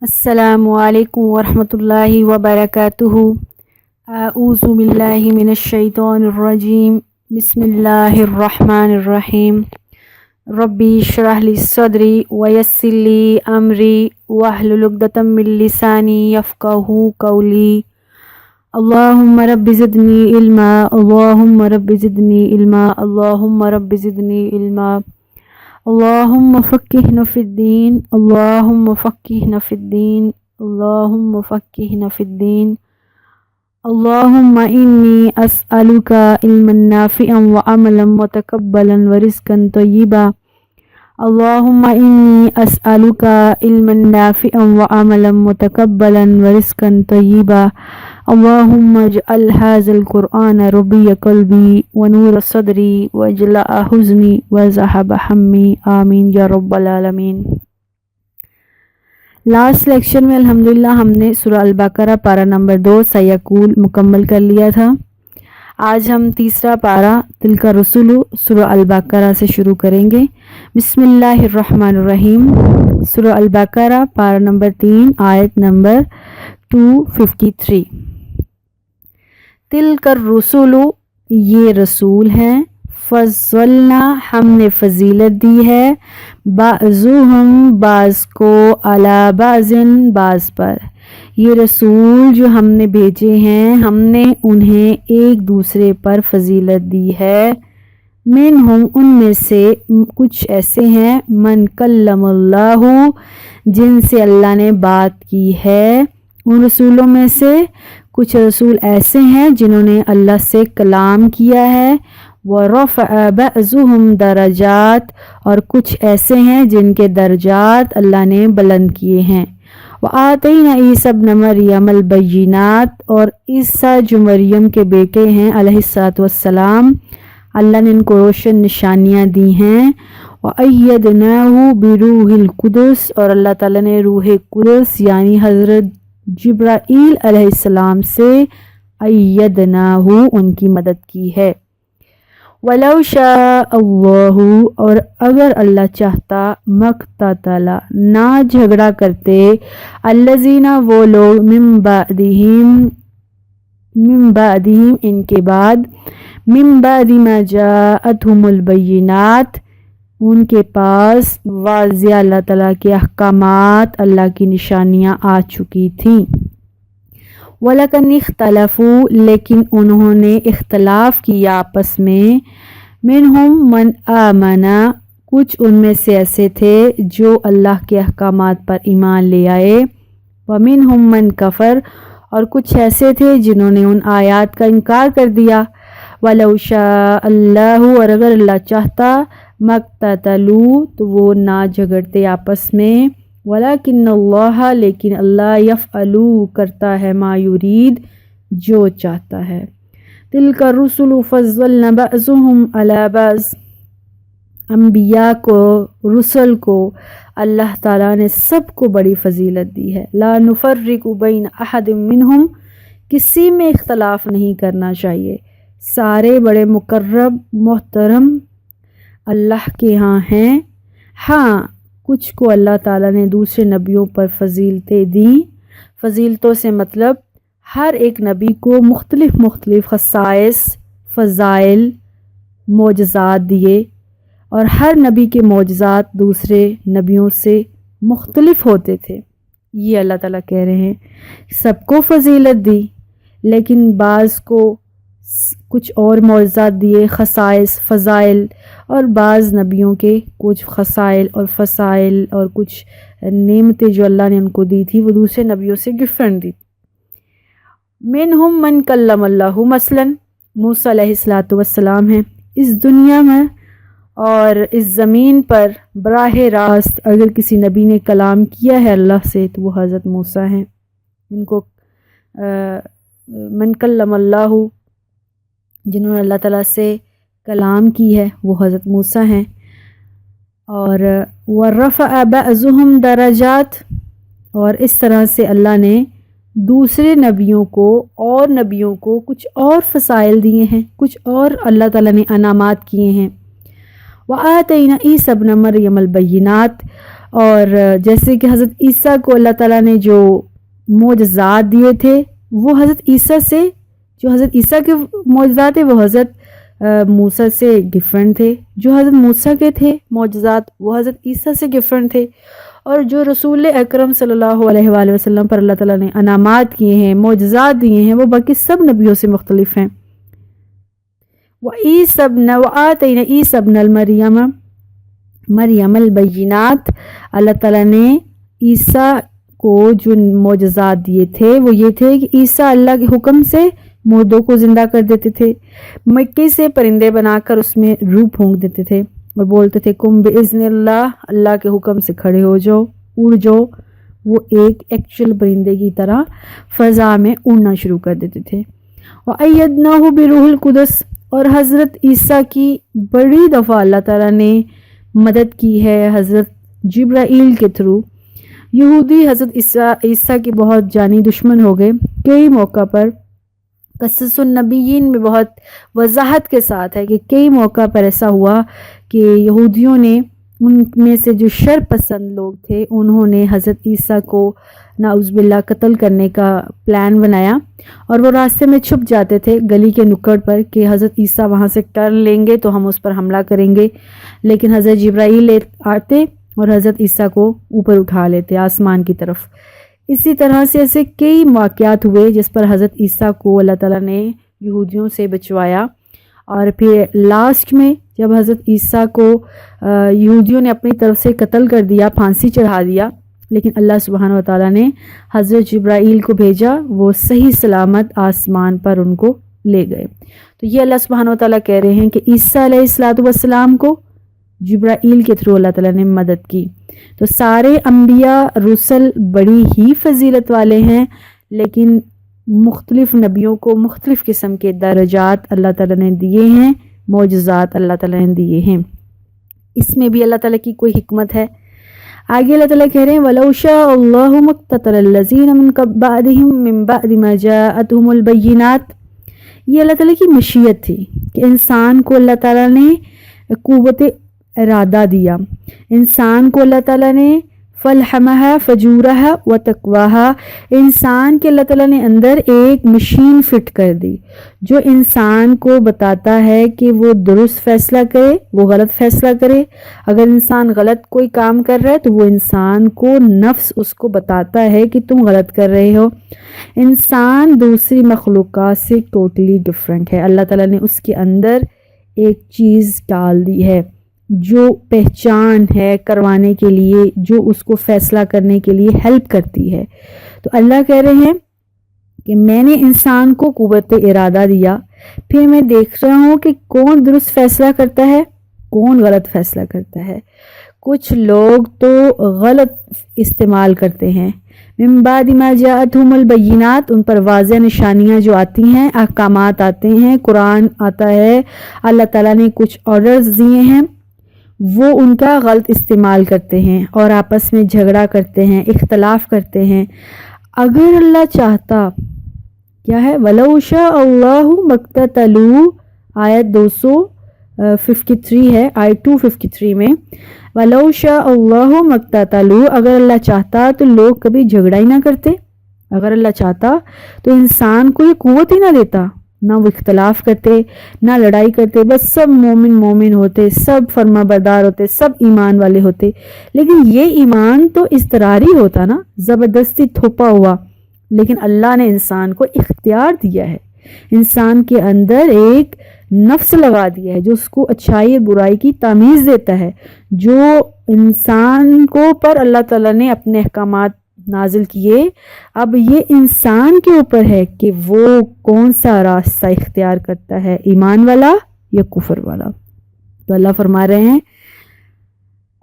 السلام علیکم ورحمۃ اللہ وبرکاتہ۔ اعوذ باللہ من الشیطان الرجیم، بسم اللہ الرحمن الرحیم۔ ربی اشرح لی صدری ویسر لی امری واحلل عقدۃ من لسانی یفقہوا قولی۔ اللہم رب زدنی علما، اللہم رب زدنی علما، اللہم رب زدنی علما۔ اللہم فقہنا فی الدین، اللہم فقہنا فی الدین، اللہم فقہنا فی الدین۔ اللہم انی اسألک علما نافعا وعملا متقبلا ورزقا طیبا۔ اللہم انی اسألک علما نافعا وعملا متقبلا ورزقا طیبا۔ اللہم اجعل ھذا القرآن ربیع قلبی ونور صدری وجلاء حزنی وذھب ہمی، آمین یا رب العالمین۔ لاسٹ لیکچر میں الحمدللہ ہم نے سورہ البقرہ پارہ نمبر 2 سیقول مکمل کر لیا تھا۔ آج ہم تیسرا پارہ تلک الرسل سورہ البقرہ سے شروع کریں گے۔ بسم اللہ الرحمن الرحیم۔ سورہ البقرہ پارہ نمبر 3 آیت نمبر 253۔ تلک الرسل، یہ رسول ہیں، فضلنا، ہم نے فضیلت دی ہے، بعضهم، بعض کو، علی بعض، بعض پر۔ یہ رسول جو ہم نے بھیجے ہیں، ہم نے انہیں ایک دوسرے پر فضیلت دی ہے۔ منہم، ان میں سے کچھ ایسے ہیں، من کلم اللہ، جن سے اللہ نے بات کی ہے۔ ان رسولوں میں سے کچھ رسول ایسے ہیں جنہوں نے اللہ سے کلام کیا ہے۔ وَرَفَعَ بَعْضُهُمْ دَرَجَاتٍ، اور کچھ ایسے ہیں جن کے درجات اللہ نے بلند کیے ہیں۔ وَآتَيْنَا عِیسیٰ ابْنَ مَرْیَمَ الْبَیِّنَاتِ، اور عیسیٰ جو مریم کے بیٹے ہیں علیہ السلام، اللہ نے ان کو روشن نشانیاں دی ہیں۔ وَأَيَّدْنَاهُ بِرُوحِ الْقُدُسِ، اور اللہ تعالیٰ نے روح قدس یعنی حضرت جبرائیل علیہ السلام سے ایدناہ، ان کی مدد کی ہے۔ وَلَوْ شَاءَ اللَّهُ، اور اگر اللہ چاہتا، مَقْتَتَلَ، نہ جھگڑا کرتے، الَّذِينَ، وہ لوگ، من بعدہم، ان کے بعد، من بعد ما جاءتهم البینات، ان کے پاس واضح اللہ تعالیٰ کے احکامات، اللہ کی نشانیاں آ چکی تھیں۔ وَلَكِنِ اخْتَلَفُوا، لیکن انہوں نے اختلاف کیا آپس میں۔ مِنْهُمْ مَنْ آمَنَ، کچھ ان میں سے ایسے تھے جو اللہ کے احکامات پر ایمان لے آئے۔ وَمِنْهُمْ مَنْ كَفَرَ، اور کچھ ایسے تھے جنہوں نے ان آیات کا انکار کر دیا۔ وَلَوْ شَاءَ اللَّهُ، اور اگر اللہ چاہتا، مَقْتَتَلُوا، تو وہ نہ جھگڑتے آپس میں۔ وَلَكِنَّ اللَّهَ، لیکن اللہ، يَفْعَلُ، کرتا ہے، مَا يُرِيدُ، جو چاہتا ہے۔ تِلْكَ الرُّسُلُ فَضَّلْنَا بَعْضُهُمْ عَلَى بَعْضٍ، انبیاء کو، رسل کو اللہ تعالیٰ نے سب کو بڑی فضیلت دی ہے۔ لَا نُفَرِّقُ بَيْنَ أَحَدٍ مِّنْهُمْ، کسی میں اختلاف نہیں کرنا چاہیے، سارے بڑے مقرب محترم اللہ کے ہاں ہیں۔ ہاں، کچھ کو اللہ تعالیٰ نے دوسرے نبیوں پر فضیلتیں دیں۔ فضیلتوں سے مطلب ہر ایک نبی کو مختلف خصائص، فضائل، معجزات دیے، اور ہر نبی کے معجزات دوسرے نبیوں سے مختلف ہوتے تھے۔ یہ اللہ تعالیٰ کہہ رہے ہیں سب کو فضیلت دی، لیکن بعض کو کچھ اور معجزات دیے، خصائص، فضائل، اور بعض نبیوں کے کچھ خصائل اور فضائل اور کچھ نعمتیں جو اللہ نے ان کو دی تھی وہ دوسرے نبیوں سے ڈفرینٹ دی۔ منہم من کلم اللہ، مثلاً موسیٰ علیہ السلام ہیں اس دنیا میں اور اس زمین پر براہ راست اگر کسی نبی نے کلام کیا ہے اللہ سے تو وہ حضرت موسیٰ ہیں۔ ان کو من کلم اللہ، جنہوں نے اللہ تعالیٰ سے کلام کی ہے، وہ حضرت موسیٰ ہیں۔ اور وَرَفَعَ بَعْضُهُمْ دَرَجَاتٍ، اور اس طرح سے اللہ نے دوسرے نبیوں کو اور نبیوں کو کچھ اور فضائل دیے ہیں، کچھ اور اللہ تعالیٰ نے انعامات کیے ہیں۔ وَآتَيْنَا عِیسیٰ ابْنَ مَرْیَمَ الْبَیِّنَاتِ، اور جیسے کہ حضرت عیسیٰ کو اللہ تعالیٰ نے جو معجزات دیے تھے وہ حضرت عیسیٰ سے، جو حضرت عیسیٰ کے معجزات تھے وہ حضرت موسیٰ سے ڈیفرنٹ تھے، جو حضرت موسیٰ کے تھے معجزات وہ حضرت عیسیٰ سے ڈیفرنٹ تھے، اور جو رسول اکرم صلی اللہ علیہ وآلہ وسلم پر اللہ تعالیٰ نے انعامات کیے ہیں، معجزات دیے ہیں، وہ باقی سب نبیوں سے مختلف ہیں۔ وَآتَيْنَا عِیسَىٰ ابْنَ مریم البینات، اللہ تعالیٰ نے عیسیٰ کو جو معجزات دیے تھے وہ یہ تھے کہ عیسیٰ اللہ کے حکم سے مردوں کو زندہ کر دیتے تھے، مٹی سے پرندے بنا کر اس میں روح پھونک دیتے تھے اور بولتے تھے کم بِإِذْنِ اللہ، اللہ کے حکم سے کھڑے ہو جاؤ، اڑ جاؤ، وہ ایک ایکچوئل پرندے کی طرح فضا میں اڑنا شروع کر دیتے تھے۔ وَأَيَّدْنَاهُ بِرُوحِ الْقُدُسِ، اور حضرت عیسیٰ کی بڑی دفعہ اللہ تعالیٰ نے مدد کی ہے حضرت جبرائیل کے تھرو۔ یہودی حضرت عیسیٰ کے بہت جانی دشمن ہو گئے، کئی موقع پر قصص النبیین میں بہت وضاحت کے ساتھ ہے کہ کئی موقع پر ایسا ہوا کہ یہودیوں نے، ان میں سے جو شر پسند لوگ تھے، انہوں نے حضرت عیسیٰ کو نعوذ باللہ قتل کرنے کا پلان بنایا، اور وہ راستے میں چھپ جاتے تھے گلی کے نکڑ پر کہ حضرت عیسیٰ وہاں سے ٹرن لیں گے تو ہم اس پر حملہ کریں گے، لیکن حضرت جبرائیل آتے اور حضرت عیسیٰ کو اوپر اٹھا لیتے آسمان کی طرف۔ اسی طرح سے ایسے کئی واقعات ہوئے جس پر حضرت عیسیٰ کو اللہ تعالیٰ نے یہودیوں سے بچوایا، اور پھر لاسٹ میں جب حضرت عیسیٰ کو یہودیوں نے اپنی طرف سے قتل کر دیا، پھانسی چڑھا دیا، لیکن اللہ سبحانہ وتعالیٰ نے حضرت جبرائیل کو بھیجا، وہ صحیح سلامت آسمان پر ان کو لے گئے۔ تو یہ اللہ سبحانہ وتعالیٰ کہہ رہے ہیں کہ عیسیٰ علیہ السلام کو جبرائیل کے تھرو اللہ تعالیٰ نے مدد کی۔ تو سارے انبیاء رسل بڑی ہی فضیلت والے ہیں، لیکن مختلف نبیوں کو مختلف قسم کے درجات اللہ تعالیٰ نے دیے ہیں، معجزات اللہ تعالیٰ نے دیے ہیں۔ اس میں بھی اللہ تعالیٰ کی کوئی حکمت ہے۔ آگے اللہ تعالیٰ کہہ رہے ہیں وَلَوْ شَاءَ اللَّهُ مَا اقْتَتَلَ الَّذِينَ مِن بَعْدِهِم مِّن بَعْدِ مَا جَاءَتْهُمُ الْبَيِّنَاتُ، یہ اللہ تعالیٰ کی مشیت تھی کہ انسان کو اللہ تعالیٰ نے قوت ارادہ دیا، انسان کو اللہ تعالیٰ نے فَلْحَمَهَا فَجُورَهَا وَتَقْوَاهَا، انسان کے اللہ تعالیٰ نے اندر ایک مشین فٹ کر دی جو انسان کو بتاتا ہے کہ وہ درست فیصلہ کرے، وہ غلط فیصلہ کرے۔ اگر انسان غلط کوئی کام کر رہا ہے تو وہ انسان کو نفس اس کو بتاتا ہے کہ تم غلط کر رہے ہو۔ انسان دوسری مخلوقات سے ٹوٹلی ڈفرینٹ ہے، اللہ تعالیٰ نے اس کے اندر ایک چیز ڈال دی ہے جو پہچان ہے کروانے کے لیے، جو اس کو فیصلہ کرنے کے لیے ہیلپ کرتی ہے۔ تو اللہ کہہ رہے ہیں کہ میں نے انسان کو قوت ارادہ دیا، پھر میں دیکھ رہا ہوں کہ کون درست فیصلہ کرتا ہے، کون غلط فیصلہ کرتا ہے۔ کچھ لوگ تو غلط استعمال کرتے ہیں، من بعد ما جاءتهم البینات، ان پر واضح نشانیاں جو آتی ہیں، احکامات آتے ہیں، قرآن آتا ہے، اللہ تعالیٰ نے کچھ آرڈرز دیے ہیں، وہ ان کا غلط استعمال کرتے ہیں اور آپس میں جھگڑا کرتے ہیں، اختلاف کرتے ہیں۔ اگر اللہ چاہتا، کیا ہے وَلَوْ شَاءَ اللَّهُ مَا اقْتَتَلُوا، آیت 253 ہے، آیت 253 میں وَلَوْ شَاءَ اللَّهُ مَا اقْتَتَلُوا، اگر اللہ چاہتا تو لوگ کبھی جھگڑا ہی نہ کرتے، اگر اللہ چاہتا تو انسان کو یہ قوت ہی نہ دیتا، نہ وہ اختلاف کرتے، نہ لڑائی کرتے، بس سب مومن ہوتے، سب فرما بردار ہوتے، سب ایمان والے ہوتے۔ لیکن یہ ایمان تو اضطراری ہوتا نا، زبردستی تھوپا ہوا، لیکن اللہ نے انسان کو اختیار دیا ہے، انسان کے اندر ایک نفس لگا دیا ہے جو اس کو اچھائی اور برائی کی تمیز دیتا ہے، جو انسان کو پر اللہ تعالیٰ نے اپنے احکامات نازل کیے۔ اب یہ انسان کے اوپر ہے کہ وہ کون سا راستہ اختیار کرتا ہے، ایمان والا یا کفر والا۔ تو اللہ فرما رہے ہیں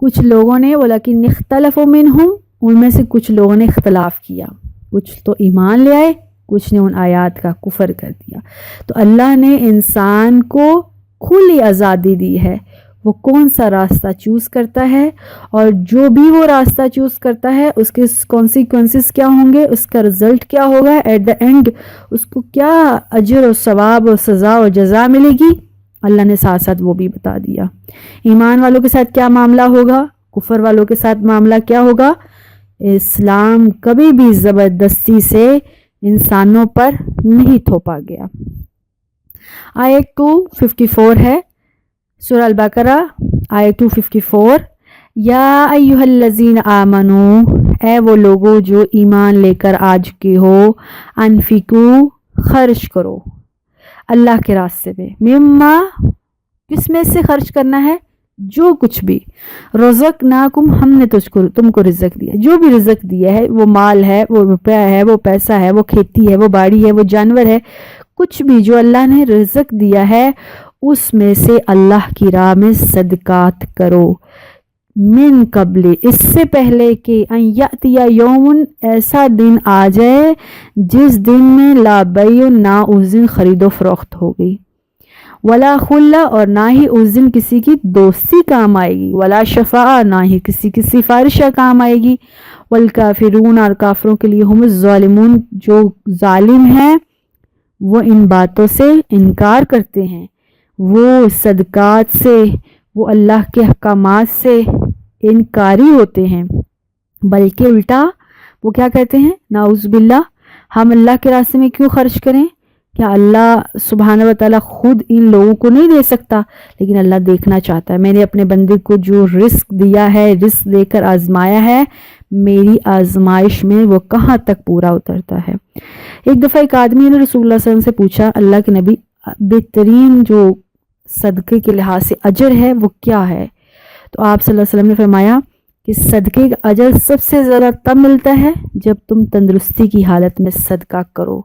کچھ لوگوں نے وَلَكِنْ اخْتَلَفُوا مِنْهُمْ، ان میں سے کچھ لوگوں نے اختلاف کیا، کچھ تو ایمان لے آئے، کچھ نے ان آیات کا کفر کر دیا۔ تو اللہ نے انسان کو کھلی آزادی دی ہے، وہ کون سا راستہ چوز کرتا ہے، اور جو بھی وہ راستہ چوز کرتا ہے اس کے کانسیکوینسز کیا ہوں گے، اس کا رزلٹ کیا ہوگا، ایٹ دا اینڈ اس کو کیا اجر و ثواب و سزا و جزا ملے گی، اللہ نے ساتھ ساتھ وہ بھی بتا دیا۔ ایمان والوں کے ساتھ کیا معاملہ ہوگا، کفر والوں کے ساتھ معاملہ کیا ہوگا؟ اسلام کبھی بھی زبردستی سے انسانوں پر نہیں تھوپا گیا۔ آیت 254 ہے سورہ البقرہ، آیت 254، یا ایھا الذین آمنو، اے وہ لوگو جو ایمان لے کر آج کے ہو، انفقو، خرچ کرو اللہ کے راستے میں، مما، کس میں سے خرچ کرنا ہے؟ جو کچھ بھی، رزقناکم، ہم نے تم کو رزق دیا، جو بھی رزق دیا ہے، وہ مال ہے، وہ روپیہ ہے، وہ پیسہ ہے، وہ کھیتی ہے، وہ باڑی ہے، وہ جانور ہے، کچھ بھی جو اللہ نے رزق دیا ہے اس میں سے اللہ کی راہ میں صدقات کرو، من قبل، اس سے پہلے کہ ان یاتی یوم، ایسا دن آ جائے جس دن میں لا بیع، نہ اس دن خرید و فروخت ہوگی، ولا خلہ، اور نہ ہی اس دن کسی کی دوستی کام آئے گی، ولا شفاعہ، نہ ہی کسی کی سفارشہ کام آئے گی، والکافرون، اور کافروں کے لیے، ہم الظالمون، جو ظالم ہیں وہ ان باتوں سے انکار کرتے ہیں، وہ صدقات سے، وہ اللہ کے احکامات سے انکاری ہوتے ہیں، بلکہ الٹا وہ کیا کہتے ہیں؟ نعوذ باللہ، ہم اللہ کے راستے میں کیوں خرچ کریں؟ کیا اللہ سبحانہ و تعالیٰ خود ان لوگوں کو نہیں دے سکتا؟ لیکن اللہ دیکھنا چاہتا ہے، میں نے اپنے بندے کو جو رزق دیا ہے، رزق دے کر آزمایا ہے، میری آزمائش میں وہ کہاں تک پورا اترتا ہے۔ ایک دفعہ ایک آدمی نے رسول اللہ صلی اللہ علیہ وسلم سے پوچھا، اللہ کے نبی، بہترین جو صدقے کے لحاظ سے اجر ہے وہ کیا ہے؟ تو آپ صلی اللہ علیہ وسلم نے فرمایا کہ صدقے کا اجر سب سے زیادہ تب ملتا ہے جب تم تندرستی کی حالت میں صدقہ کرو،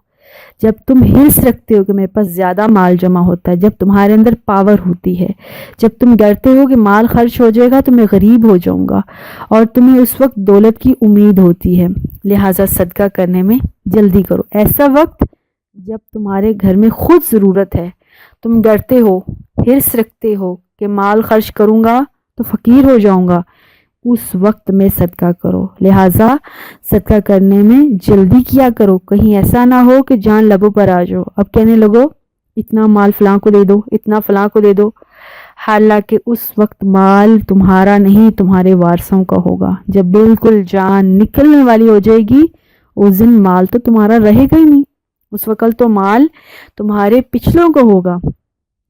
جب تم حرص رکھتے ہو کہ میرے پاس زیادہ مال جمع ہوتا ہے، جب تمہارے اندر پاور ہوتی ہے، جب تم ڈرتے ہو کہ مال خرچ ہو جائے گا تو میں غریب ہو جاؤں گا، اور تمہیں اس وقت دولت کی امید ہوتی ہے، لہٰذا صدقہ کرنے میں جلدی کرو۔ ایسا وقت جب تمہارے گھر میں خود ضرورت ہے، تم ڈرتے ہو، حرص رکھتے ہو کہ مال خرچ کروں گا تو فقیر ہو جاؤں گا، اس وقت میں صدقہ کرو، لہٰذا صدقہ کرنے میں جلدی کیا کرو، کہیں ایسا نہ ہو کہ جان لبوں پر آ جاؤ، اب کہنے لگو اتنا مال فلاں کو دے دو، اتنا فلاں کو دے دو، حالانکہ اس وقت مال تمہارا نہیں، تمہارے وارثوں کا ہوگا۔ جب بالکل جان نکلنے والی ہو جائے گی اس دن مال تو تمہارا رہے گا ہی نہیں، اس وقت تو مال تمہارے پچھلوں کو ہوگا،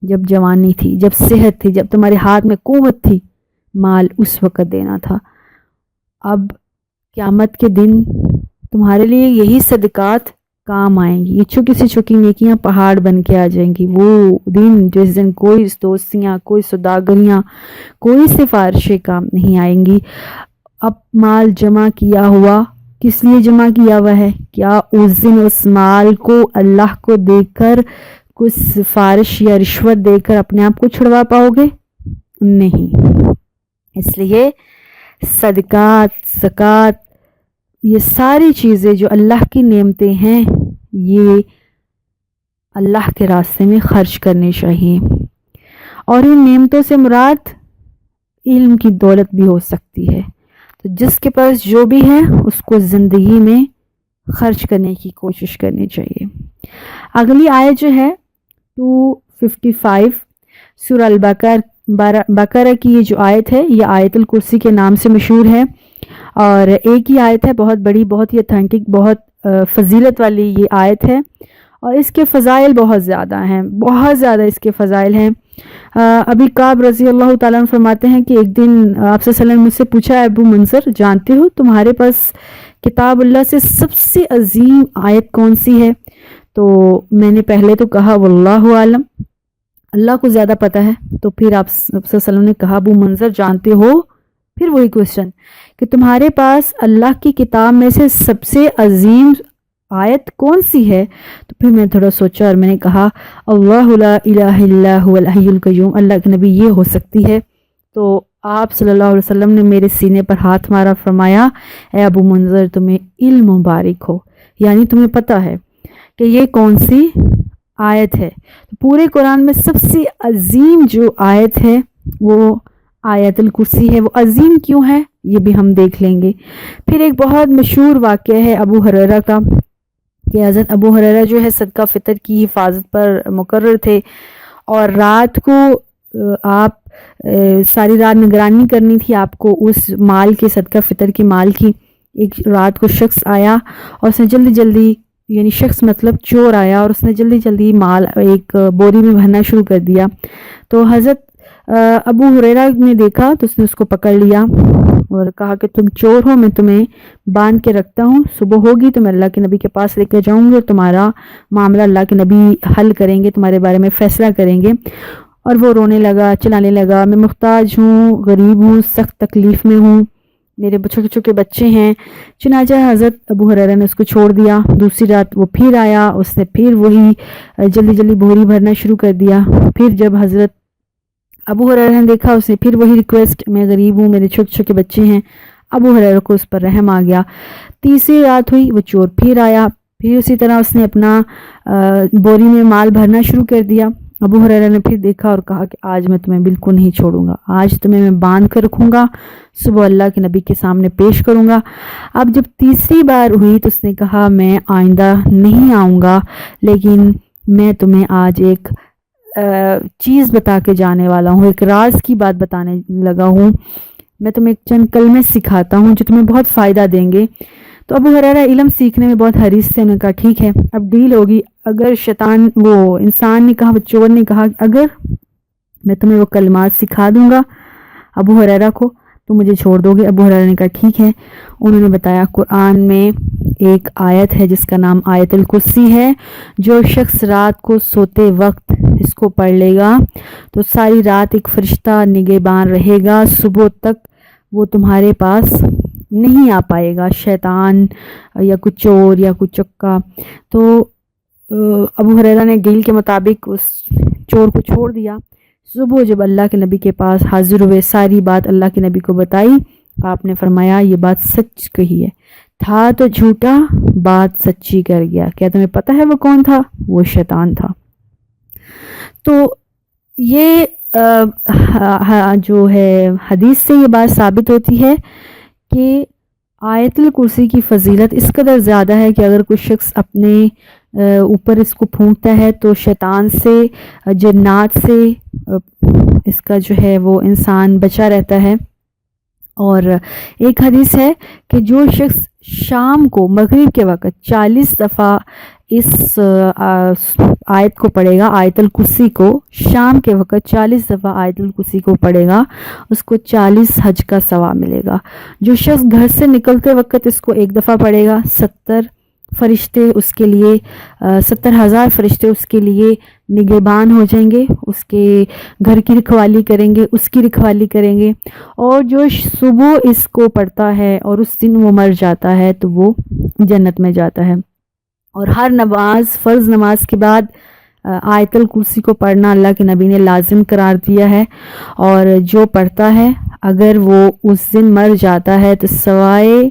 جب جوانی تھی، جب صحت تھی، جب تمہارے ہاتھ میں قوت تھی، مال اس وقت دینا تھا۔ اب قیامت کے دن تمہارے لیے یہی صدقات کام آئیں گی، یہ چھوٹی سی چھوٹی نیکیاں پہاڑ بن کے آ جائیں گی۔ وہ دن جس دن کوئی دوستیاں، کوئی سوداگریاں، کوئی سفارشیں کام نہیں آئیں گی۔ اب مال جمع کیا ہوا کس لیے جمع کیا ہوا ہے؟ کیا اس دن اس مال کو اللہ کو دے کر کچھ سفارش یا رشوت دے کر اپنے آپ کو چھڑوا پاؤ گے؟ نہیں۔ اس لیے صدقات، زکوٰۃ، یہ ساری چیزیں جو اللہ کی نعمتیں ہیں، یہ اللہ کے راستے میں خرچ کرنی چاہیے، اور ان نعمتوں سے مراد علم کی دولت بھی ہو سکتی ہے، تو جس کے پاس جو بھی ہے اس کو زندگی میں خرچ کرنے کی کوشش کرنی چاہیے۔ اگلی آیت جو ہے 255 سورہ البقرہ کی یہ جو آیت ہے، یہ آیت الکرسی کے نام سے مشہور ہے، اور ایک ہی آیت ہے، بہت بڑی، بہت ہی اتھینٹک، بہت فضیلت والی یہ آیت ہے، اور اس کے فضائل بہت زیادہ ہیں، بہت زیادہ اس کے فضائل ہیں۔ ابی کعب رضی اللہ تعالیٰ عنہ فرماتے ہیں کہ ایک دن آپ صلی اللہ علیہ وسلم نے مجھ سے پوچھا، ابو منذر، جانتے ہو تمہارے پاس کتاب اللہ سے سب سے عظیم آیت کون سی ہے؟ تو میں نے پہلے تو کہا واللہ عالم، اللہ کو زیادہ پتہ ہے۔ تو پھر آپ صلی اللہ علیہ وسلم نے کہا ابو منذر جانتے ہو؟ پھر وہی کوشچن کہ تمہارے پاس اللہ کی کتاب میں سے سب سے عظیم آیت کون سی ہے؟ تو پھر میں تھوڑا سوچا اور میں نے کہا اللہ لا الہ الا هو الحی القیوم، اللہ کے نبی یہ ہو سکتی ہے۔ تو آپ صلی اللہ علیہ وسلم نے میرے سینے پر ہاتھ مارا، فرمایا اے ابو منذر تمہیں علم مبارک ہو، یعنی تمہیں پتہ ہے کہ یہ کون سی آیت ہے۔ پورے قرآن میں سب سے عظیم جو آیت ہے وہ آیت الکرسی ہے۔ وہ عظیم کیوں ہے یہ بھی ہم دیکھ لیں گے۔ پھر ایک بہت مشہور واقعہ ہے ابو ہریرہ کا، کہ حضرت ابو ہریرہ جو ہے صدقہ فطر کی حفاظت پر مقرر تھے، اور رات کو آپ ساری رات نگرانی کرنی تھی آپ کو اس مال کے، صدقہ فطر کے مال کی. ایک رات کو شخص آیا اور اس نے جلدی جلدی، یعنی شخص مطلب چور آیا، اور اس نے جلدی جلدی مال ایک بوری میں بھرنا شروع کر دیا. تو حضرت ابو ہریرہ نے دیکھا تو اس نے اس کو پکڑ لیا اور کہا کہ تم چور ہو، میں تمہیں باندھ کے رکھتا ہوں، صبح ہوگی تو میں اللہ کے نبی کے پاس لے کے جاؤں گی اور تمہارا معاملہ اللہ کے نبی حل کریں گے، تمہارے بارے میں فیصلہ کریں گے. اور وہ رونے لگا، چلانے لگا، میں محتاج ہوں، غریب ہوں، سخت تکلیف میں ہوں، میرے چھوٹے چھوٹے بچے ہیں. چنانچہ حضرت ابو ہریرہ نے اس کو چھوڑ دیا. دوسری رات وہ پھر آیا، اس نے پھر وہی جلدی جلدی بوری بھرنا شروع کر دیا. پھر جب حضرت ابو ہریرہ نے دیکھا، اس نے پھر وہی ریکویسٹ، میں غریب ہوں، میرے چھوٹے چھوٹے بچے ہیں. ابو ہریرہ کو اس پر رحم آ گیا. تیسری رات ہوئی، وہ چور پھر آیا، پھر اسی طرح اس نے اپنا بوری میں مال بھرنا شروع کر دیا. ابو ہریرہ نے پھر دیکھا اور کہا کہ آج میں تمہیں بالکل نہیں چھوڑوں گا، آج تمہیں میں باندھ کر رکھوں گا، صبح اللہ کے نبی کے سامنے پیش کروں گا. اب جب تیسری بار ہوئی تو اس نے کہا میں آئندہ نہیں آؤں گا، لیکن میں تمہیں آج ایک چیز بتا کے جانے والا ہوں، ایک راز کی بات بتانے لگا ہوں. میں تمہیں ایک چند کلمے سکھاتا ہوں جو تمہیں بہت فائدہ دیں گے. تو ابو ہریرہ علم سیکھنے میں بہت حریص تھے. انہوں نے کہا ٹھیک ہے، اب ڈیل ہوگی. اگر وہ انسان نے کہا، وہ چور نے کہا اگر میں تمہیں وہ کلمات سکھا دوں گا ابو ہریرہ کو تو مجھے چھوڑ دو گے. ابو ہریرہ نے کہا ٹھیک ہے. انہوں نے بتایا قرآن میں ایک آیت ہے جس کا نام آیت الکرسی ہے. جو شخص رات کو سوتے وقت اس کو پڑھ لے گا تو ساری رات ایک فرشتہ نگہبان رہے گا، صبح تک وہ تمہارے پاس نہیں آ پائے گا، شیطان یا کوئی چور یا کوئی چکا. تو ابو ہریرہ نے ڈیل کے مطابق اس چور کو چھوڑ دیا. صبح جب اللہ کے نبی کے پاس حاضر ہوئے، ساری بات اللہ کے نبی کو بتائی. آپ نے فرمایا یہ بات سچ کہی ہے، تھا تو جھوٹا، بات سچی کر گیا. کیا تمہیں پتہ ہے وہ کون تھا؟ وہ شیطان تھا. تو یہ جو ہے حدیث سے یہ بات ثابت ہوتی ہے کہ آیت الکرسی کی فضیلت اس قدر زیادہ ہے کہ اگر کوئی شخص اپنے اوپر اس کو پھونکتا ہے تو شیطان سے، جنات سے اس کا جو ہے وہ انسان بچا رہتا ہے. اور ایک حدیث ہے کہ جو شخص شام کو مغرب کے وقت 40 دفعہ اس آیت کو پڑھے گا، آیت الکرسی کو، شام کے وقت 40 دفعہ آیت الکرسی کو پڑھے گا، اس کو 40 حج کا ثواب ملے گا. جو شخص گھر سے نکلتے وقت اس کو ایک دفعہ پڑھے گا، 70 فرشتے اس کے لیے 70,000 فرشتے اس کے لیے نگہبان ہو جائیں گے، اس کے گھر کی رکھوالی کریں گے، اس کی رکھوالی کریں گے. اور جو صبح اس کو پڑھتا ہے اور اس دن وہ مر جاتا ہے تو وہ جنت میں جاتا ہے. اور ہر نماز، فرض نماز کے بعد آیت الکرسی کو پڑھنا اللہ کے نبی نے لازم قرار دیا ہے. اور جو پڑھتا ہے اگر وہ اس دن مر جاتا ہے تو سوائے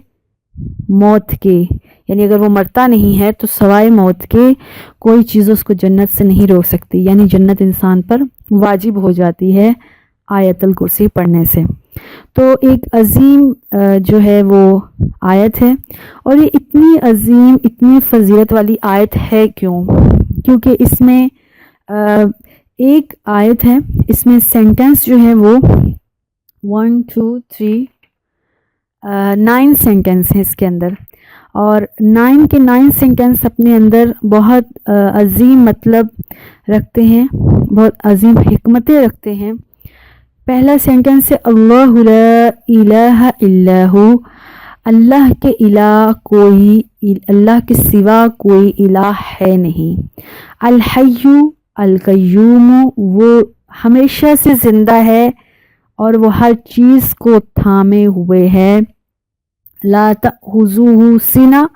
موت کے، یعنی اگر وہ مرتا نہیں ہے تو سوائے موت کے کوئی چیز اس کو جنت سے نہیں روک سکتی، یعنی جنت انسان پر واجب ہو جاتی ہے آیت الکرسی پڑھنے سے. تو ایک عظیم جو ہے وہ آیت ہے. اور یہ اتنی عظیم، اتنی فضیلت والی آیت ہے کیوں؟ کیونکہ اس میں ایک آیت ہے، اس میں سینٹنس جو ہے وہ 1 2 3 9 سینٹنس ہے اس کے اندر. اور 9 کے 9 سینٹنس اپنے اندر بہت عظیم مطلب رکھتے ہیں، بہت عظیم حکمتیں رکھتے ہیں. پہلا سینٹنس ہے اللہ لا الہ الا ہو، اللہ کے الہ کوئی، اللہ کے سوا کوئی الہ ہے نہیں. الحی القیوم، وہ ہمیشہ سے زندہ ہے اور وہ ہر چیز کو تھامے ہوئے ہے. لا تأخذہ سنہ،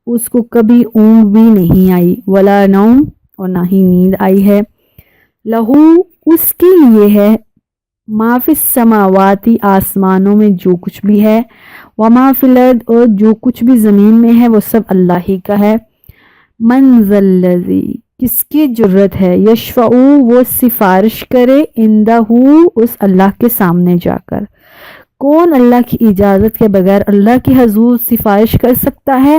اس کو کبھی اونگ بھی نہیں آئی، ولا نوم، اور نہ ہی نیند آئی ہے. لہو، اس کے لیے ہے، ما فی السماواتی، آسمانوں میں جو کچھ بھی ہے، وما فی الارض، اور جو کچھ بھی زمین میں ہے وہ سب اللہ ہی کا ہے. من ذا الذی، کس کی جرت ہے، یشفع، وہ سفارش کرے، عندہ، اس اللہ کے سامنے جا کر. کون اللہ کی اجازت کے بغیر اللہ کی حضور سفارش کر سکتا ہے؟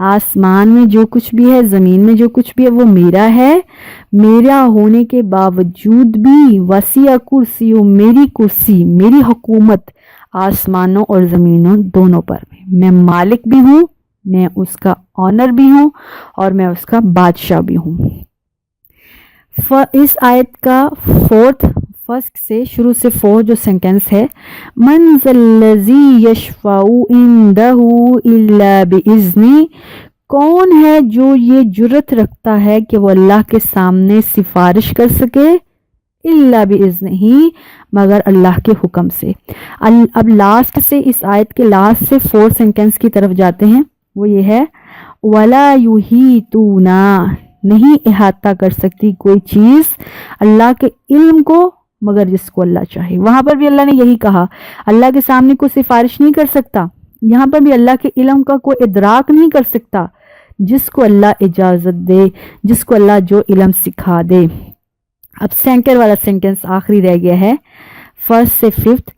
آسمان میں جو کچھ بھی ہے، زمین میں جو کچھ بھی ہے، وہ میرا ہے۔ میرا ہونے کے باوجود بھی وسیع کرسی، میری کرسی، میری حکومت آسمانوں اور زمینوں دونوں پر میں مالک بھی ہوں، میں اس کا آنر بھی ہوں، اور میں اس کا بادشاہ بھی ہوں۔ اس آیت کا فرسٹ سے شروع سے جو سینٹنس ہے، من ذا الذی یشفع عندہ الا باذنہ، کون ہے جو یہ جرت رکھتا ہے کہ وہ اللہ کے سامنے سفارش کر سکے، الا باذنہ، مگر اللہ کے حکم سے۔ اب لاسٹ سے، اس آیت کے لاسٹ سے 4 سینٹنس کی طرف جاتے ہیں، وہ یہ ہے وَلَا يُحِيطُونَ، نہیں احاطہ کر سکتی کوئی چیز اللہ کے علم کو مگر جس کو اللہ چاہے۔ وہاں پر بھی اللہ نے یہی کہا، اللہ کے سامنے کوئی سفارش نہیں کر سکتا، یہاں پر بھی اللہ کے علم کا کوئی ادراک نہیں کر سکتا، جس کو اللہ اجازت دے، جس کو اللہ جو علم سکھا دے۔ اب سینٹر والا سینٹنس آخری رہ گیا ہے، فرسٹ سے 5،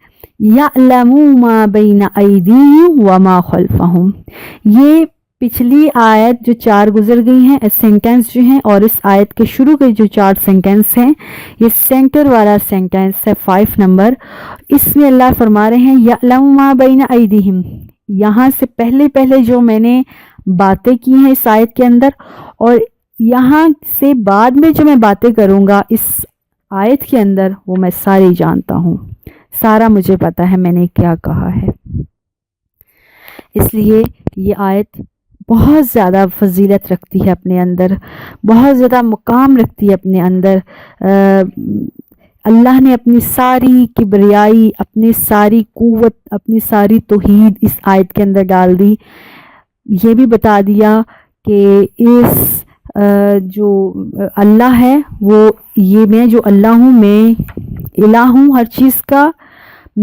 یعلم ما بین ایدیہم وما خلفہم۔ یہ پچھلی آیت جو 4 گزر گئی ہیں، سینٹنس جو ہیں، اور اس آیت کے شروع کے جو 4 سینٹنس ہیں، یہ سینٹر والا سینٹنس ہے 5 نمبر۔ اس میں اللہ فرما رہے ہیں یعلم ما بین ایدیہم، یہاں سے پہلے جو میں نے باتیں کی ہیں اس آیت کے اندر، اور یہاں سے بعد میں جو میں باتیں کروں گا اس آیت کے اندر، وہ میں ساری جانتا ہوں، سارا مجھے پتا ہے میں نے کیا کہا ہے۔ اس لیے یہ آیت بہت زیادہ فضیلت رکھتی ہے اپنے اندر، بہت زیادہ مقام رکھتی ہے اپنے اندر۔ اللہ نے اپنی ساری کبریائی، اپنی ساری قوت، اپنی ساری توحید اس آیت کے اندر ڈال دی۔ یہ بھی بتا دیا کہ اس جو اللہ ہے، وہ یہ میں جو اللہ ہوں، میں الہ ہوں ہر چیز کا،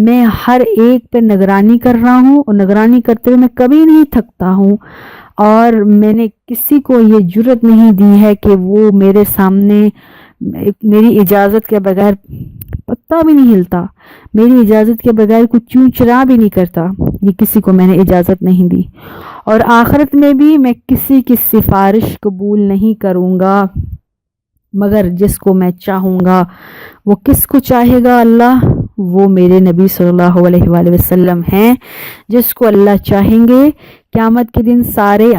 میں ہر ایک پہ نگرانی کر رہا ہوں، اور نگرانی کرتے ہوئے میں کبھی نہیں تھکتا ہوں، اور میں نے کسی کو یہ جرت نہیں دی ہے کہ وہ میرے سامنے میری اجازت کے بغیر پتا بھی نہیں ہلتا، میری اجازت کے بغیر کچھ چوں چرا بھی نہیں کرتا، یہ کسی کو میں نے اجازت نہیں دی۔ اور آخرت میں بھی میں کسی کی سفارش قبول نہیں کروں گا مگر جس کو میں چاہوں گا۔ وہ کس کو چاہے گا اللہ؟ وہ میرے نبی صلی اللہ علیہ وآلہ وسلم ہیں، جس کو اللہ چاہیں گے۔ قیامت کے دن سارے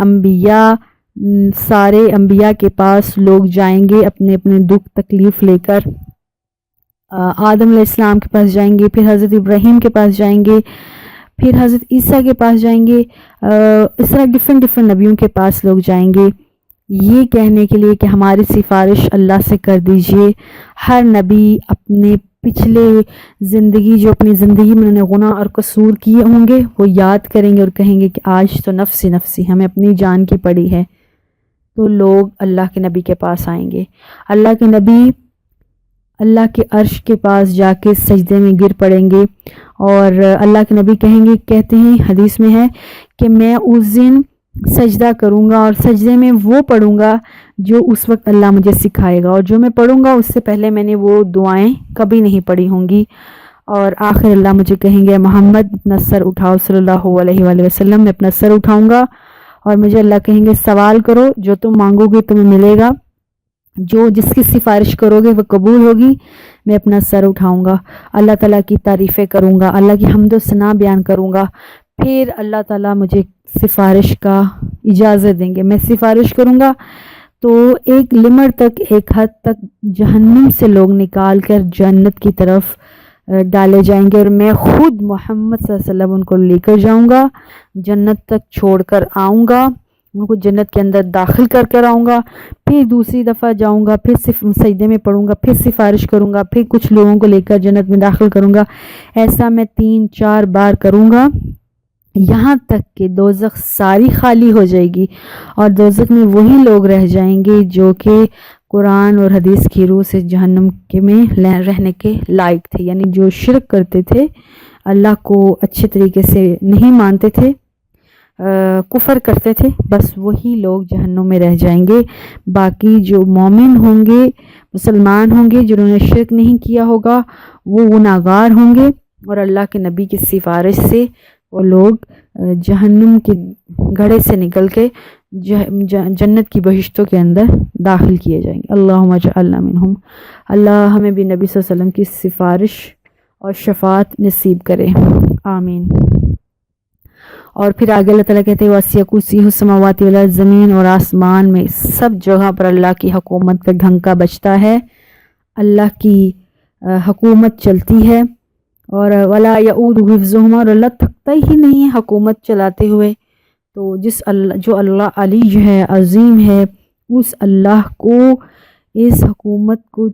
انبیاء کے پاس لوگ جائیں گے اپنے اپنے دکھ تکلیف لے کر، آدم علیہ السلام کے پاس جائیں گے، پھر حضرت ابراہیم کے پاس جائیں گے، پھر حضرت عیسیٰ کے پاس جائیں گے، اس طرح ڈفرینٹ نبیوں کے پاس لوگ جائیں گے، یہ کہنے کے لیے کہ ہماری سفارش اللہ سے کر دیجئے۔ ہر نبی اپنے پچھلے زندگی، جو اپنی زندگی میں انہوں نے گناہ اور قصور کیے ہوں گے، وہ یاد کریں گے اور کہیں گے کہ آج تو نفسی نفسی ہمیں اپنی جان کی پڑی ہے، تو لوگ اللہ کے نبی کے پاس آئیں گے۔ اللہ کے نبی اللہ کے عرش کے پاس جا کے سجدے میں گر پڑیں گے، اور اللہ کے نبی کہتے ہیں حدیث میں ہے کہ میں اس دن سجدہ کروں گا، اور سجدے میں وہ پڑھوں گا جو اس وقت اللہ مجھے سکھائے گا، اور جو میں پڑھوں گا اس سے پہلے میں نے وہ دعائیں کبھی نہیں پڑھی ہوں گی۔ اور آخر اللہ مجھے کہیں گے محمد اپنا سر اٹھاؤ صلی اللہ علیہ وآلہ وسلم، میں اپنا سر اٹھاؤں گا، اور مجھے اللہ کہیں گے سوال کرو، جو تم مانگو گے تمہیں ملے گا، جو جس کی سفارش کرو گے وہ قبول ہوگی۔ میں اپنا سر اٹھاؤں گا، اللہ تعالیٰ کی تعریفیں کروں گا، اللہ کی حمد و ثنا بیان کروں گا، پھر اللہ تعالیٰ مجھے سفارش کا اجازت دیں گے، میں سفارش کروں گا، تو ایک لمٹ تک، ایک حد تک جہنم سے لوگ نکال کر جنت کی طرف ڈالے جائیں گے، اور میں خود محمد صلی اللہ علیہ وسلم ان کو لے کر جاؤں گا، جنت تک چھوڑ کر آؤں گا، ان کو جنت کے اندر داخل کر آؤں گا، پھر دوسری دفعہ جاؤں گا، پھر سجدے میں پڑھوں گا، پھر سفارش کروں گا، پھر کچھ لوگوں کو لے کر جنت میں داخل کروں گا۔ ایسا میں 3-4 بار کروں گا، یہاں تک کہ دوزخ ساری خالی ہو جائے گی، اور دوزخ میں وہی لوگ رہ جائیں گے جو کہ قرآن اور حدیث کی روح سے جہنم کے میں رہنے کے لائق تھے، یعنی جو شرک کرتے تھے، اللہ کو اچھے طریقے سے نہیں مانتے تھے، کفر کرتے تھے، بس وہی لوگ جہنم میں رہ جائیں گے۔ باقی جو مومن ہوں گے، مسلمان ہوں گے، جنہوں نے شرک نہیں کیا ہوگا، وہ گناہگار ہوں گے، اور اللہ کے نبی کی سفارش سے وہ لوگ جہنم کے گڑھے سے نکل کے جنت کی بہشتوں کے اندر داخل کیے جائیں گے۔ اللہم اجعلنا منہم۔ اللہ ہمیں بھی نبی صلی اللہ علیہ وسلم کی سفارش اور شفاعت نصیب کرے، آمین۔ اور پھر آگے اللہ تعالیٰ کہتے ہیں وَسِعَ كُرْسِيُّهُ السَّمَاوَاتِ وَالْأَرْضَ، زمین اور آسمان میں سب جگہ پر اللہ کی حکومت کا ڈھنکا بجتا ہے، اللہ کی حکومت چلتی ہے، اور وَلَا يَئُودُهُ حِفْظُهُمَا، اور اللہ تھکتا ہی نہیں ہے حکومت چلاتے ہوئے۔ تو جو اللہ علی ہے، عظیم ہے، اس اللہ کو اس حکومت کو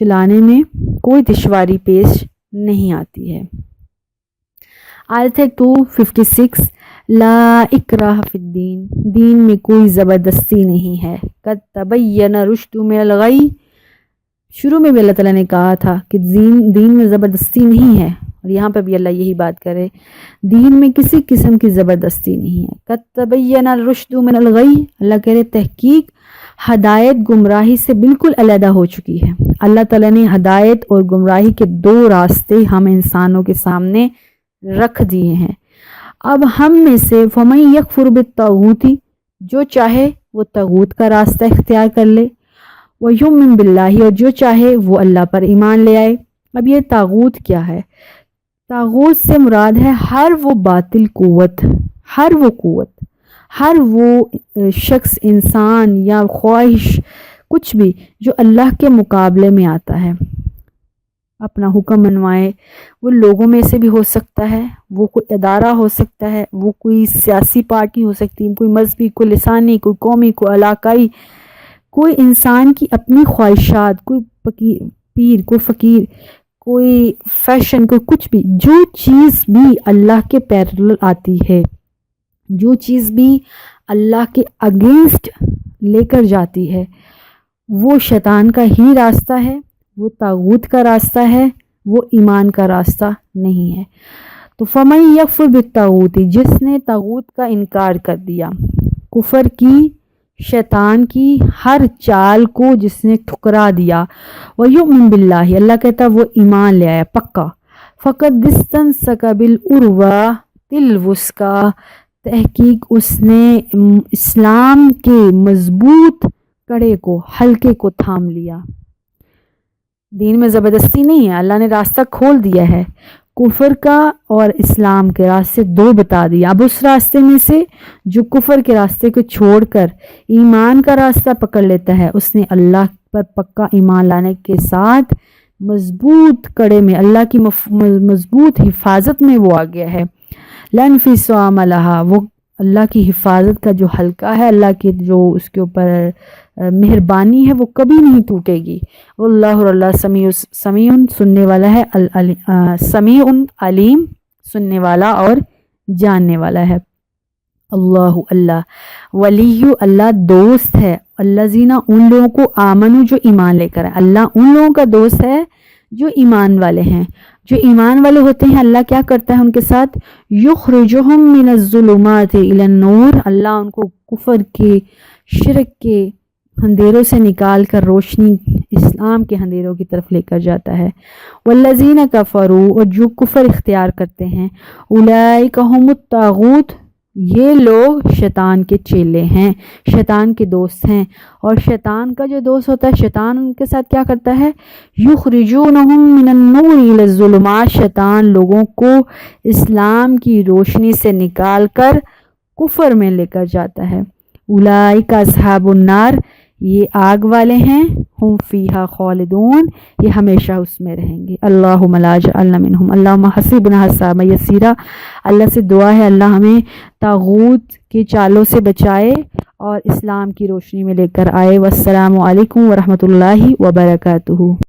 چلانے میں کوئی دشواری پیش نہیں آتی ہے۔ آیت 256 لا اکراہ فی الدین، دین میں کوئی زبردستی نہیں ہے۔ قد تبین رشد من الغی، شروع میں بھی اللہ تعالیٰ نے کہا تھا کہ دین میں زبردستی نہیں ہے، اور یہاں پہ بھی اللہ یہی بات کرے، دین میں کسی قسم کی زبردستی نہیں ہے۔ قد تبین الرشد من الغی، اللہ کہہ رہے تحقیق ہدایت گمراہی سے بالکل علیحدہ ہو چکی ہے۔ اللہ تعالیٰ نے ہدایت اور گمراہی کے دو راستے ہم انسانوں کے سامنے رکھ دیے ہیں۔ اب ہم میں سے فَمَن يَكْفُرُ بِالطَّاغُوتِ، جو چاہے وہ طاغوت کا راستہ اختیار کر لے، وَيُؤْمِن بِاللَّهِ، اور جو چاہے وہ اللہ پر ایمان لے آئے۔ اب یہ طاغوت کیا ہے؟ طاغوت سے مراد ہے ہر وہ باطل قوت، ہر وہ شخص، انسان یا خواہش، کچھ بھی جو اللہ کے مقابلے میں آتا ہے، اپنا حکم منوائے۔ وہ لوگوں میں سے بھی ہو سکتا ہے، وہ کوئی ادارہ ہو سکتا ہے، وہ کوئی سیاسی پارٹی ہو سکتی ہے، کوئی مذہبی، کوئی لسانی، کوئی قومی، کوئی علاقائی، کوئی انسان کی اپنی خواہشات، کوئی پیر، کوئی فقیر، کوئی فیشن، کوئی کچھ بھی، جو چیز بھی اللہ کے پیرلل آتی ہے، جو چیز بھی اللہ کے اگینسٹ لے کر جاتی ہے، وہ شیطان کا ہی راستہ ہے، وہ طاغوت کا راستہ ہے، وہ ایمان کا راستہ نہیں ہے۔ تو فَمَن يَكْفُرْ بِالطَّاغُوتِ، جس نے طاغوت کا انکار کر دیا، کفر کی، شیطان کی ہر چال کو جس نے ٹھکرا دیا، وَيُؤْمِن بِاللَّهِ، اللہ کہتا وہ ایمان لے آیا پکا، فَقَدِ اسْتَمْسَكَ بِالْعُرْوَةِ الْوُثْقَىٰ، تحقیق اس نے اسلام کے مضبوط کڑے کو، حلقے کو تھام لیا۔ دین میں زبردستی نہیں ہے، اللہ نے راستہ کھول دیا ہے، کفر کا اور اسلام کے راستے دو بتا دیا۔ اب اس راستے میں سے جو کفر کے راستے کو چھوڑ کر ایمان کا راستہ پکڑ لیتا ہے، اس نے اللہ پر پکا ایمان لانے کے ساتھ مضبوط کڑے میں، اللہ کی مضبوط حفاظت میں وہ آ گیا ہے۔ لَا انفصام لہا، وہ اللہ کی حفاظت کا جو حلقہ ہے، اللہ کی جو اس کے اوپر مہربانی ہے، وہ کبھی نہیں ٹوٹے گی۔ واللہ، اللہ سمیع سننے والا ہے، سمیع علیم، سننے والا اور جاننے والا ہے۔ اللہ ولی، اللہ دوست ہے، الذین، ان لوگوں کو، آمنو، جو ایمان لے کر آئے، اللہ ان لوگوں کا دوست ہے جو ایمان والے ہیں۔ جو ایمان والے ہوتے ہیں اللہ کیا کرتا ہے ان کے ساتھ؟ یخرجہم من الظلمات الی النور، اللہ ان کو کفر کے، شرک کے اندھیروں سے نکال کر روشنی، اسلام کے اندھیروں کی طرف لے کر جاتا ہے۔ والذین کفروا، اور جو کفر اختیار کرتے ہیں، اولئک ھم الطاغوت، یہ لوگ شیطان کے چیلے ہیں، شیطان کے دوست ہیں۔ اور شیطان کا جو دوست ہوتا ہے، شیطان ان کے ساتھ کیا کرتا ہے؟ یخرجونہم من النور الی الظلمات، شیطان لوگوں کو اسلام کی روشنی سے نکال کر کفر میں لے کر جاتا ہے۔ اولئک اصحاب النار، یہ آگ والے ہیں، ہم فیہا خالدون، یہ ہمیشہ اس میں رہیں گے۔ اللہم لا اجعلنا منہم، اللہم حسبنا حسابا یسیرا، اللہ سے دعا ہے اللہ ہمیں طاغوت کے چالوں سے بچائے اور اسلام کی روشنی میں لے کر آئے۔ والسلام علیکم ورحمۃ اللہ وبرکاتہ۔